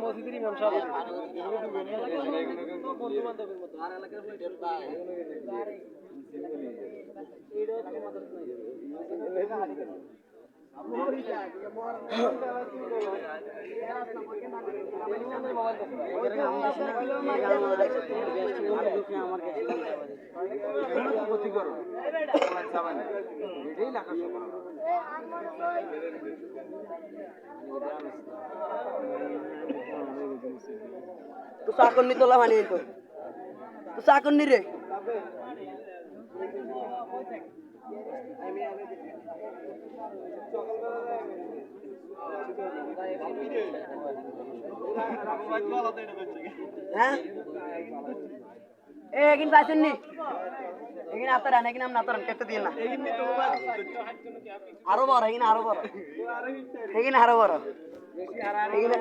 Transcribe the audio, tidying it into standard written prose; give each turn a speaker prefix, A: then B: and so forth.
A: মসজিদের ইমাম সাহেব
B: তো চাকর নি তোলা মানে তো চাকর নি রে হ্যাঁ এগিন পাইছেন নি এগিন আতারান এগিন আম নাতারান কেটে দিন না আরো বড় এগিন আরো বড় এগিন আরো বড় এগিন